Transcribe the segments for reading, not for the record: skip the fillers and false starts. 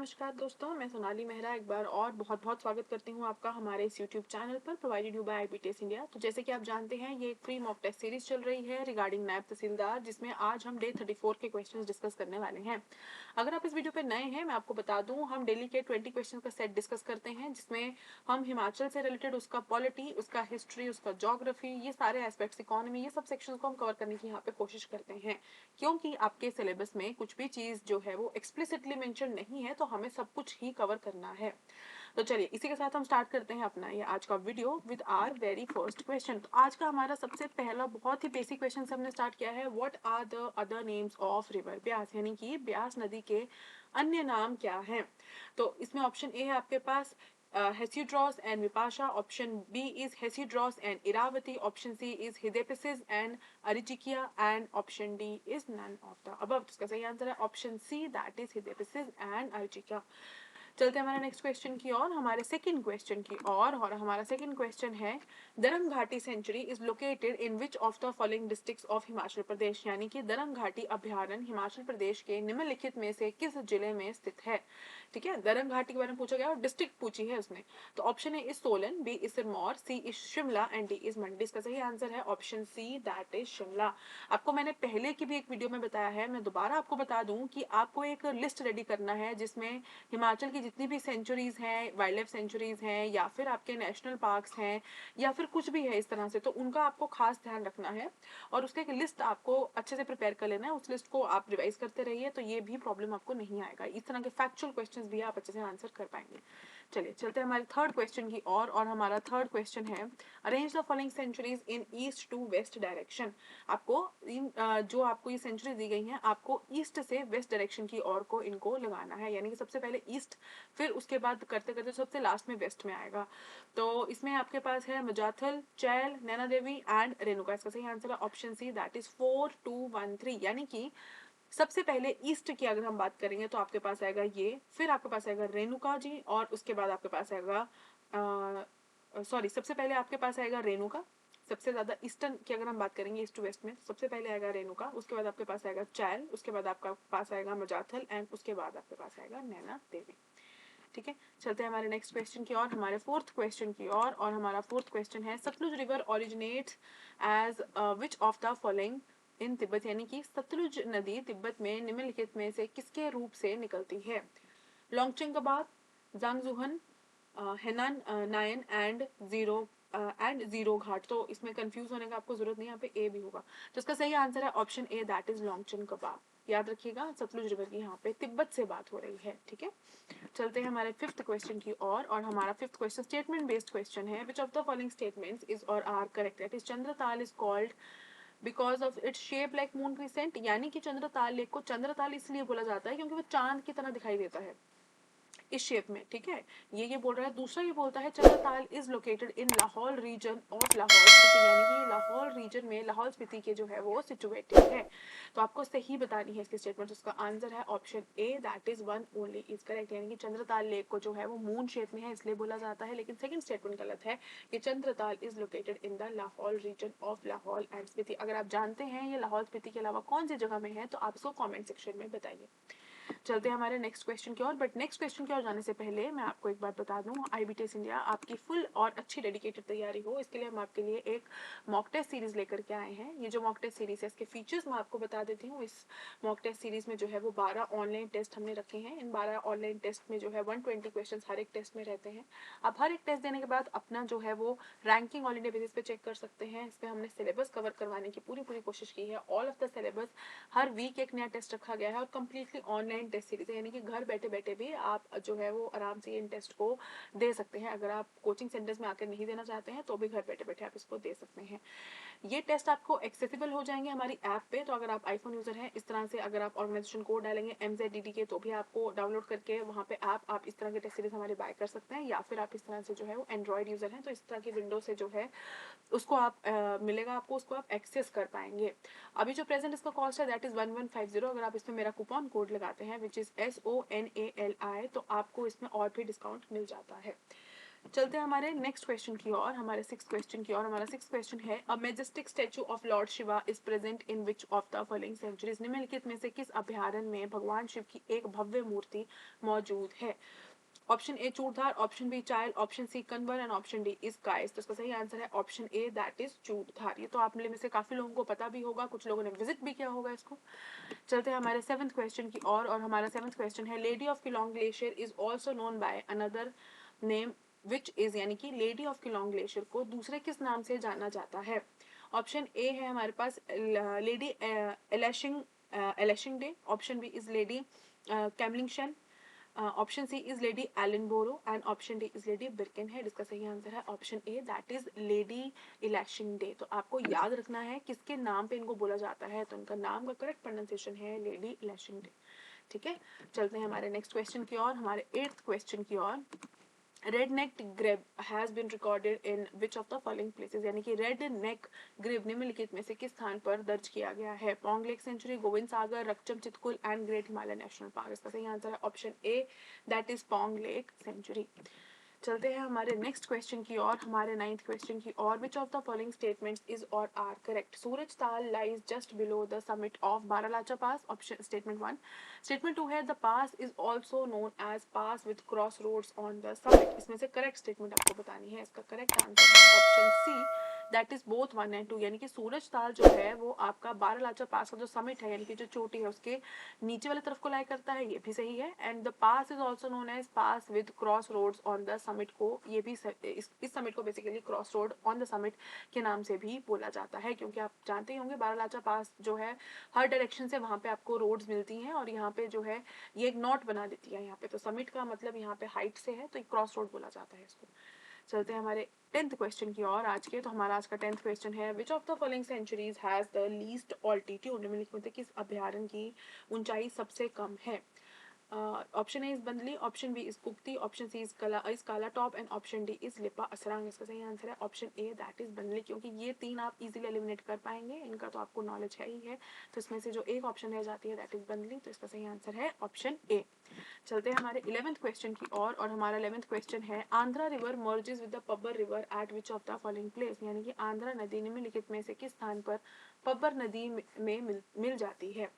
नमस्कार दोस्तों, मैं सोनाली मेहरा एक बार और बहुत बहुत स्वागत करती हूँ आपका हमारे इस यूट्यूब चैनल पर प्रोवाइडेड यू बाय आईबीटीएस इंडिया। तो जैसे कि आप जानते हैं, ये एक फ्री मॉक टेस्ट सीरीज चल रही है रिगार्डिंग नायब तहसीलदार, जिसमें आज हम डे 34 के क्वेश्चंस डिस्कस करने वाले हैं। अगर आप इस वीडियो पर नए हैं, मैं आपको बता दूं, हम डेली के 20 क्वेश्चन का सेट डिस्कस करते हैं, जिसमें हम हिमाचल से रिलेटेड उसका पॉलिटी, उसका हिस्ट्री, उसका जोग्राफी, ये सारे एस्पेक्ट्स, इकोनॉमी, ये सब सेक्शन को हम कवर करने की यहाँ पे कोशिश करते हैं। क्योंकि आपके सिलेबस में कुछ भी चीज जो है वो एक्सप्लिसिटली मेंशन नहीं है, तो हमें सब कुछ ही कवर करना है। तो चलिए इसी के साथ हम स्टार्ट करते हैं अपना ये आज का video with our very first question. तो आज का हमारा सबसे पहला बहुत ही बेसिक क्वेश्चन से हमने स्टार्ट किया है, what are the other names of river Beas, यानी कि ब्यास नदी के अन्य नाम क्या हैं। तो इसमें ऑप्शन ए है आपके पास Hesidros and Vipasha. Option B is Hesidros and Iravati. Option C is Hiddepises and Arichikia. And option D is none of the above. इसका सही आंसर है option C, that is Hiddepises and Arichikia। चलते हैं हमारे next question की ओर, हमारे second question की ओर। और हमारा सेकंड क्वेश्चन है, Darang Ghati sanctuary is located in which of the following districts of Himachal Pradesh, यानी कि दरंग घाटी अभ्यारण्य हिमाचल प्रदेश के निम्नलिखित में से किस जिले में स्थित है। ठीक है, दरंग घाटी के बारे में पूछा गया और डिस्ट्रिक्ट पूछी है उसने। तो option A is Solan, B is Sirmaur, C is Shimla and D is Mandi. इसका सही आंसर है option C, that is Shimla. आपको मैंने पहले की भी एक वीडियो में बताया है, मैं दोबारा आपको बता दूं कि आपको एक लिस्ट रेडी करना है जिसमें हिमाचल की जितनी भी सेंचुरीज हैं, वाइल्ड लाइफ सेंचुरीज हैं, या फिर आपके नेशनल पार्क्स हैं, या फिर कुछ भी है इस तरह से, तो उनका आपको खास ध्यान रखना है और उसका एक लिस्ट आपको अच्छे से प्रिपेयर कर लेना है। उस लिस्ट को आप रिवाइज करते रहिए, तो ये भी प्रॉब्लम आपको नहीं आएगा। इस तरह के फैक्चुअल क्वेश्चंस भी आप अच्छे से आंसर कर पाएंगे। चलिए चलते हैं हमारे थर्ड क्वेश्चन की ओर। और हमारा थर्ड क्वेश्चन है, arrange the following centuries in east to west direction. आपको जो आपको ये सेंचुरी दी गई हैं, आपको ईस्ट से वेस्ट डायरेक्शन की ओर को इनको लगाना है, यानी कि सबसे पहले ईस्ट, फिर उसके बाद करते करते सबसे लास्ट में वेस्ट में आएगा। तो इसमें आपके पास है मजाथल, चैल, नैना देवी एंड रेणुका। इसका सही आंसर है ऑप्शन सी, दैट इज 4213। यानी कि सबसे पहले ईस्ट की अगर हम बात करेंगे तो आपके पास आएगा ये, फिर आपके पास आएगा रेणुका जी, और उसके बाद आपके पास आएगा सॉरी, सबसे पहले आपके पास आएगा रेणुका। सबसे ज्यादा ईस्टर्न की अगर हम बात करेंगे ईस्ट टू वेस्ट में, सबसे पहले आएगा रेणुका, उसके बाद आपके पास आएगा चैल, उसके बाद आपका पास आएगा मजाथल एंड उसके बाद आपके पास आएगा नैना देवी। ठीक है, चलते हैं हमारे नेक्स्ट क्वेश्चन की ओर, हमारे फोर्थ क्वेश्चन की ओर। और हमारा फोर्थ क्वेश्चन है, Sutlej river originates as which of the following in Tibet, यानी कि सतलुज नदी तिब्बत में निम्नलिखित में से किसके रूप से निकलती है। लोंगचिंगबाद, जांगजुहन, हेनान नायन एंड जीरो घाट। तो इसमें कंफ्यूज होने का आपको जरूरत नहीं, यहाँ पे ए भी होगा। तो इसका सही आंसर है ऑप्शन ए, दैट इज लोंगचन कबाब। याद रखिएगा, सतलुज रिवर की यहाँ पे तिब्बत से बात हो रही है। ठीक है, चलते हैं हमारे फिफ्थ क्वेश्चन की ओर। और हमारा fifth question statement based question है, which of the following statements is or are correct. That is Chandratal is called because of its shape like moon crescent, यानी कि चंद्रताल लेक को चंद्रताल इसलिए बोला जाता है क्योंकि वो चांद की तरह दिखाई देता है इस शेप में। ठीक है, ये बोल रहा है। दूसरा ये बोलता है Chandratal is located in Lahaul region of Lahaul Spiti, यानी कि लाहौल रीजन में लाहौल स्पीति के जो है वो सिचुएटेड है। तो आपको सही बतानी है इसकी स्टेटमेंट। उसका आंसर है option A, that is one only is correct, यानी कि चंद्रताल लेक को जो है वो मून शेप में है इसलिए बोला जाता है। लेकिन सेकंड स्टेटमेंट गलत है कि Chandratal is located in the Lahaul region of Lahaul and Spiti. अगर आप जानते हैं ये लाहौल स्पीति के अलावा कौन सी जगह में है, तो आप इसको कॉमेंट सेक्शन में बताइए। चलते हैं हमारे नेक्स्ट क्वेश्चन की ओर। बट नेक्स्ट क्वेश्चन की ओर जाने से पहले मैं आपको एक बात बता दूं, आईबीटीएस इंडिया आपकी फुल और अच्छी डेडिकेटेड तैयारी हो, इसके लिए हम आपके लिए एक मॉक टेस्ट सीरीज लेकर के आए हैं। ये जो मॉक टेस्ट सीरीज है, इसके फीचर्स मैं आपको बता देती हूँ। इस मॉक टेस्ट सीरीज में जो है वो 12 ऑनलाइन टेस्ट हमने रखे हैं। इन 12 ऑनलाइन टेस्ट में जो है 120 क्वेश्चन हर एक टेस्ट में रहते हैं। आप हर एक टेस्ट देने के बाद अपना जो है वो रैंकिंग ऑल इंडिया बेसिस पे चेक कर सकते हैं। इस पर हमने सिलेबस कवर करवाने की पूरी कोशिश की है, ऑल ऑफ द सिलेबस। हर वीक एक नया टेस्ट रखा गया है और कम्प्लीटली ऑनलाइन टेस्ट सीरीज है, यानी कि घर बैठे बैठे भी आप जो है वो आराम से इन टेस्ट को दे सकते हैं। अगर आप कोचिंग सेंटर्स में आकर नहीं देना चाहते हैं तो भी घर बैठे बैठे आप इसको दे सकते हैं। ये टेस्ट आपको एक्सेसिबल हो जाएंगे हमारी ऐप पे। तो अगर आप आईफोन यूजर हैं, इस तरह से अगर आप ऑर्गेनाइजेशन कोड डालेंगे MZDD के, तो भी आपको डाउनलोड करके वहाँ पे आप इस तरह के टेस्ट सीरीज हमारे बाय कर सकते हैं। या फिर आप इस तरह से जो है वो एंड्रॉइड यूजर हैं तो इस तरह की विंडो से जो है उसको आप मिलेगा आपको, उसको आप एक्सेस कर पाएंगे। अभी जो प्रेजेंट इसका कॉस्ट है दैट इज 1150। अगर आप इसमें मेरा कूपन कोड लगाते हैं विच इज SONALI, तो आपको इसमें और भी डिस्काउंट मिल जाता है। चलते हैं हमारे नेक्स्ट क्वेश्चन की ओर, हमारे सिक्स क्वेश्चन की ओर। हमारा सिक्स क्वेश्चन है, a majestic statue of Lord Shiva is present in which of the following sanctuaries. निम्नलिखित में से किस अभ्यारण्य में भगवान शिव की एक भव्य मूर्ति मौजूद है? Option A Churdhar, option B Chail, option C Kanwar and option D is Kais. तो इसका सही आंसर है option A, that is Churdhar. ये तो आप में से काफी लोगों को पता भी होगा, कुछ लोगों ने विजिट भी किया होगा इसको। चलते हैं हमारे सेवंथ क्वेश्चन की ओर, और हमारा सेवंथ क्वेश्चन है, lady of Keylong glacier is also known by another name which is, यानी कि लेडी ऑफ किलोंग ग्लेशियर को दूसरे किस नाम से जाना जाता है? ऑप्शन ए है हमारे पास लेडी एलेशिंग एलेशिंग day, option B is lady कैमलिंगशन, option C is lady Ellenborough and option D is lady Birkenhead. इसका सही आंसर है option A, that is lady election day. तो आपको याद रखना है किसके नाम पे इनको बोला जाता है, तो इनका नाम का करेक्ट प्रोनाउंसिएशन है लेडी इलेक्शन डे। ठीक है, चलते हैं हमारे नेक्स्ट क्वेश्चन की ओर, हमारे एट्थ क्वेश्चन की ओर। Red neck grebe has been recorded in which of the following places, यानी कि रेड नेक ग्रेब निम्नलिखित में से किस स्थान पर दर्ज किया गया है? Pong lake sanctuary, Govind Sagar, Rakchham Chitkul and great Himalaya national park. इसका सही आंसर है option A, that is Pong lake sanctuary. चलते हैं हमारे नेक्स्ट क्वेश्चन की ओर, हमारे नाइन्थ क्वेश्चन की ओर। Which of the following statements is or are correct? Suraj Tal lies just below the summit of Baralacha pass, option statement one. Statement two है, the pass is also known as pass with cross roads on the summit. इसमें से correct statement आपको बतानी है। इसका correct answer है option C, that is both one and two, यानी कि सूरज ताल जो है वो आपका बारालाचा पास का जो समिट है, यानी कि जो चोटी है, उसके नीचे वाली तरफ को लाई करता है, ये भी सही है। And the pass is also known as pass with cross roads on the summit को, ये भी इस समिट को basically cross road on the summit के नाम से भी बोला जाता है, क्योंकि आप जानते ही होंगे बारालाचा पास जो है हर डायरेक्शन से वहां पे आपको रोड्स मिलती हैं, और यहाँ पे जो है ये एक नॉट बना देती है यहाँ पे, तो समिट का मतलब यहाँ पे हाइट से है, तो क्रॉस रोड बोला जाता है इसको। चलते हैं हमारे टेंथ क्वेश्चन की ओर आज के। तो हमारा आज का टेंथ क्वेश्चन है, which of the following sanctuaries has the least altitude. निम्नलिखित में किस अभ्यारण्य की ऊंचाई सबसे कम है? Option A is Bandli, option B is Kugti, option C is Kalatop and option D is Lippa Asrang. इसका सही आंसर है option A, that is Bandli, क्योंकि ये तीन आप इजीली एलिमिनेट कर पाएंगे, इनका तो आपको नॉलेज है ही है। तो इसमें से जो एक ऑप्शन रह जाती है दैट इज बंदली, तो इसका सही आंसर है ऑप्शन ए। चलते हैं हमारे 11th क्वेश्चन की ओर, और हमारा 11th क्वेश्चन है, Andhra river merges with the Pabbar river eight which of the following place, यानी कि आंध्रा नदी निम्नलिखित में से किस स्थान पर पब्बर नदी में मिल जाती है?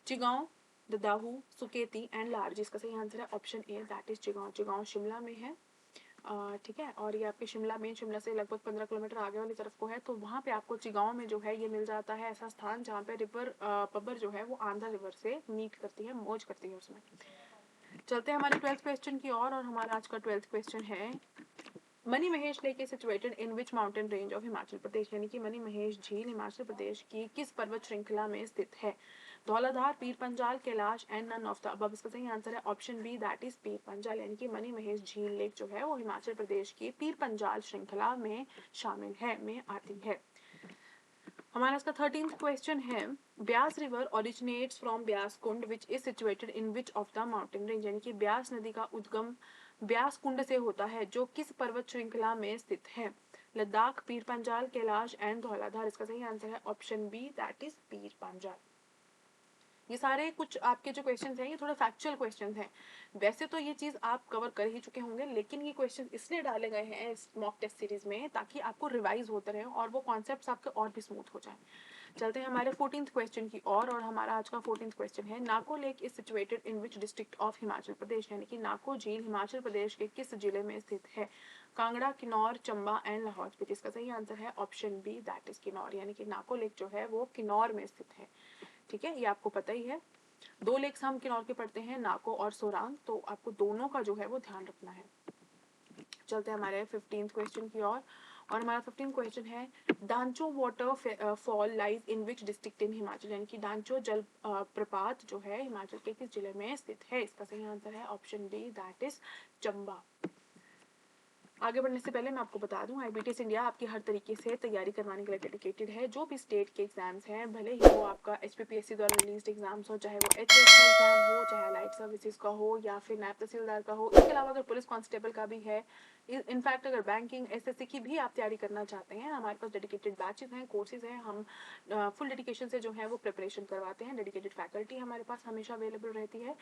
चिगांव, ददाहू, सुकेती एंड लारजी। इसका सही आंसर है option A, that is Chigaon. Chigaon Shimla में है, ठीक है, और ये आपके शिमला से लगभग 15 किलोमीटर आगे वाली तरफ को है, तो वहाँ पे आपको चिगांव में जो है ये मिल जाता है, ऐसा स्थान जहाँ पे रिवर पब्बर जो है वो आंध्रा रिवर से मीट करती है, मौज करती है उसमें। चलते हैं हमारे 12th क्वेश्चन की ओर, और हमारा आज का 12th क्वेश्चन है, Mani Mahesh lake is situated in which mountain range of Himachal Pradesh, यानी कि मनी महेश झील हिमाचल प्रदेश की किस पर्वत श्रृंखला में स्थित है? Dhauladhar, Pir Panjal, Kailash and none of the above. इसका सही आंसर है option B, that is Pir Panjal, यानी कि मनी महेश झील लेक जो है वो हिमाचल प्रदेश की पीर पंजाल श्रृंखला में शामिल है, में आती है। हमारा इसका 13th क्वेश्चन है, Beas river originates from Beas Kund which is situated in which of the mountain range, यानी कि ब्यास नदी का उद्गम ब्यास कुंड से होता है, जो किस पर्वत श्रृंखला में स्थित है? लद्दाख, पीर पंजाल, कैलाश एंड धौलाधार। इसका सही आंसर है option B, that is Pir Panjal. ये सारे कुछ आपके जो क्वेश्चंस हैं ये थोड़े फैक्चुअल क्वेश्चंस हैं, वैसे तो ये चीज़ आप कवर कर ही चुके होंगे, लेकिन ये क्वेश्चन इसलिए डाले गए हैं इस मॉक टेस्ट सीरीज में ताकि आपको रिवाइज होते रहे और वो कॉन्सेप्ट्स आपके और भी स्मूथ हो जाए। चलते हैं हमारे 14th क्वेश्चन की और हमारा आज का 14th क्वेश्चन है, Nako lake is situated in which district of Himachal Pradesh, यानी कि नाको झील हिमाचल प्रदेश के किस जिले में स्थित है? कांगड़ा, किन्नौर, चंबा एंड लाहौल स्पीति। इसका सही आंसर है option B, that is Kinnaur, यानी कि नाको लेक जो है वो किन्नौर में स्थित है। ठीक है, ये आपको पता ही है। दो लेक्स हम किन्नौर के पढ़ते हैं, नाको और सोरांग, तो आपको दोनों का जो है वो ध्यान रखना है। चलते हैं हमारे 15th क्वेश्चन की ओर, और हमारा 15th क्वेश्चन है, Dancho water fall lies in which district in Himachal, यानी कि डांचो जल प्रपात जो है हिमाचल के किस जिले में स्थित है? इसका सही आंसर है option B, that is Chamba. आगे बढ़ने से पहले मैं आपको बता दूं, IBTS इंडिया आपकी हर तरीके से तैयारी करवाने के लिए डेडिकेटेड है। जो भी स्टेट के एग्जाम्स हैं, भले ही वो आपका HPPSC द्वारा रिलीज एग्जाम्स हो, चाहे वो HS का एग्जाम हो, चाहे लाइट सर्विसेज का हो, या फिर नायब तहसीलदार का हो, इसके अलावा अगर पुलिस कांस्टेबल का भी है इनफैक्ट अगर बैंकिंग एसएससी की भी आप तैयारी करना चाहते हैं, हमारे पास डेडिकेटेड बैचेस हैं, कोर्सेज हैं, हम फुल डेडिकेशन से जो है वो प्रिपरेशन करवाते हैं। डेडिकेटेड फैकल्टी हमारे पास हमेशा अवेलेबल रहती है।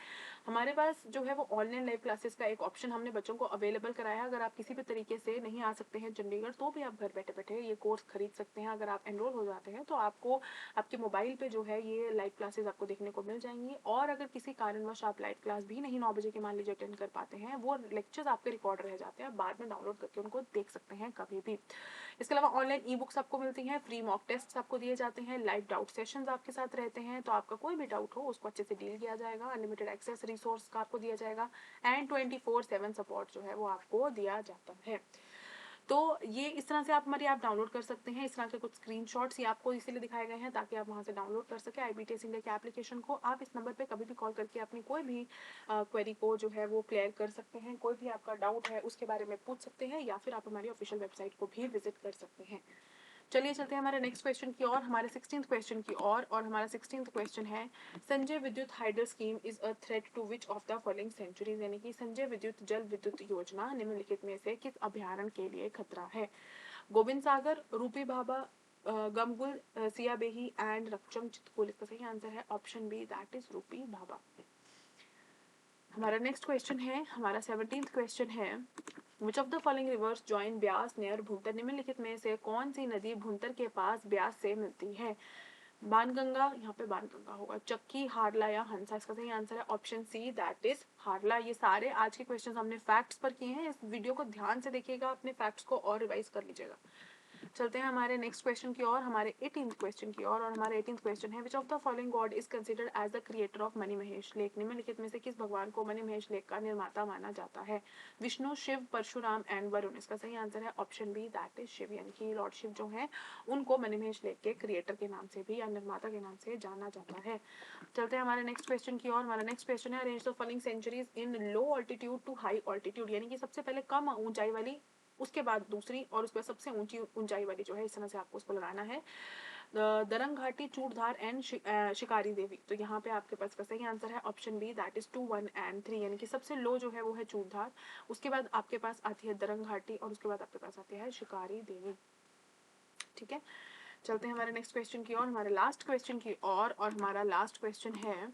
हमारे पास जो है वो ऑनलाइन लाइव क्लासेस का एक ऑप्शन हमने बच्चों को अवेलेबल कराया। अगर आप किसी भी तरीके से नहीं आ सकते हैं चंडीगढ़, तो भी आप घर बैठे बैठे ये कोर्स खरीद सकते हैं। अगर आप एनरोल हो जाते हैं तो आपको आपके मोबाइल पे जो है ये लाइव क्लासेस आपको देखने को मिल जाएंगी। और अगर किसी कारणवश आप लाइव क्लास भी नहीं 9 बजे के मान लीजिए अटेंड कर पाते हैं, वो लेक्चर्स आपके रिकॉर्ड रह जाते हैं, बाद में डाउनलोड करके उनको देख सकते हैं कभी भी। इसके अलावा ऑनलाइन ई बुक्स आपको मिलती हैं, फ्री मॉक टेस्ट आपको दिए जाते हैं, लाइव डाउट सेशंस आपके साथ रहते हैं, तो आपका कोई भी डाउट हो उसको अच्छे से डील किया जाएगा। अनलिमिटेड एक्सेस रिसोर्स का आपको दिया जाएगा एंड 24/7 सपोर्ट जो है वो आपको दिया जाता है। तो ये इस तरह से आप हमारी ऐप डाउनलोड कर सकते हैं। इस तरह के कुछ स्क्रीनशॉट्स ये आपको इसीलिए दिखाए गए हैं ताकि आप वहां से डाउनलोड कर सके IBTS इंडिया के एप्लीकेशन को। आप इस नंबर पे कभी भी कॉल करके अपनी कोई भी क्वेरी को जो है वो क्लियर कर सकते हैं। कोई भी आपका डाउट है उसके बारे में पूछ सकते हैं, या फिर आप हमारी ऑफिशियल वेबसाइट को भी विजिट कर सकते हैं। चलिए चलते हैं हमारे नेक्स्ट क्वेश्चन की ओर, हमारे 16th क्वेश्चन की ओर। और हमारा 16th क्वेश्चन है, Sanjay Vidyut hydel scheme is a threat to which of the following centuries, यानी कि संजय विद्युत जल विद्युत योजना निम्नलिखित में से किस अभ्यारण्य के लिए खतरा है? गोविंद सागर, रूपी भाभा, गमगुल, सियाबेही एंड रक्षम चितकुल। इसका सही आंसर है ऑप्शन बी, दैट इज रूपी भाभा। हमारा नेक्स्ट क्वेश्चन है, हमारा 17th क्वेश्चन है, which of the following rivers join Beas near Bhuntar, निम्नलिखित में से कौन सी नदी भुंतर के पास ब्यास से मिलती है? बाणगंगा, यहाँ पे बाणगंगा होगा, चक्की, हारला या हंसा। इसका सही आंसर है ऑप्शन सी, दैट इज हारला। ये सारे आज के क्वेश्चंस हमने फैक्ट्स पर किए हैं। इस वीडियो को ध्यान से देखिएगा, अपने फैक्ट्स को और रिवाइज कर लीजिएगा। चलते हैं हमारे नेक्स्ट क्वेश्चन की ओर, हमारे 18th क्वेश्चन की ओर। और हमारे 18th क्वेश्चन है, which of the following god is considered as the creator of Mani Mahesh lake, निम्नलिखित में से किस भगवान को मणि महेश लेक का निर्माता माना जाता है? विष्णु, शिव, परशुराम एंड वरुण। इसका सही आंसर है option B, that is Shiva, यानी कि लॉर्ड शिव जो है उनको मणि महेश लेक के क्रिएटर के नाम से भी या निर्माता के नाम से जाना जाता है। चलते हैं हमारे नेक्स्ट क्वेश्चन की ओर। हमारा नेक्स्ट क्वेश्चन है, arrange the following centuries in low altitude to high altitude, यानी कि सबसे पहले कम ऊंचाई वाली, उसके बाद दूसरी, और उसके बाद सबसे ऊंची ऊंचाई वाली जो है, इस तरह से आपको उसको लगाना है। दरंग घाटी, चूड़धार एंड शिकारी देवी। तो यहाँ पे आपके पास का सही आंसर है option B, that is 2, 1 and 3, यानी कि सबसे लो जो है वो है चूड़धार, उसके बाद आपके पास आती है दरंग घाटी, और उसके बाद आपके पास आती है शिकारी देवी। ठीक है, चलते हैं हमारे नेक्स्ट क्वेश्चन की ओर, हमारे लास्ट क्वेश्चन की ओर। और हमारा लास्ट क्वेश्चन है,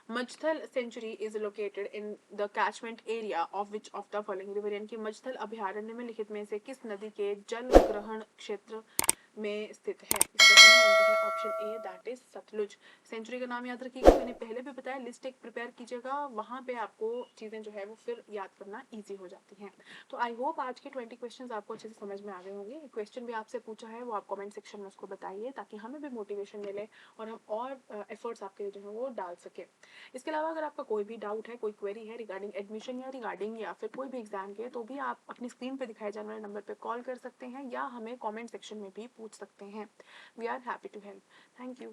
Majathal sanctuary is located in the catchment area of which of the following river, यानी कि मजथल अभ्यारण्य में लिखित में से किस नदी के जल ग्रहण क्षेत्र में स्थित है? इसका सही आंसर है option A, that is Sutlej. Century का नाम याद रखिएगा, मैंने पहले भी बताया, लिस्ट एक प्रिपेयर कीजिएगा, वहां पे आपको चीजें जो है वो फिर याद करना इजी हो जाती हैं। तो आई होप आज के 20 क्वेश्चंस आपको अच्छे से समझ में आ गए होंगे। क्वेश्चन भी आपसे पूछा है वो आप कमेंट सेक्शन में उसको बताइए, ताकि हमें भी मोटिवेशन मिले और हम और एफर्ट्स आपके जो है वो डाल सके। इसके अलावा अगर आपका कोई भी डाउट है, कोई क्वेरी है रिगार्डिंग एडमिशन या रिगार्डिंग या फिर कोई भी एग्जाम के, तो भी आप अपनी स्क्रीन पे दिखाए जाने वाले नंबर पे कॉल कर सकते हैं, या हमें कमेंट सेक्शन में भी पूछ सकते हैं। We are happy to help. Thank you.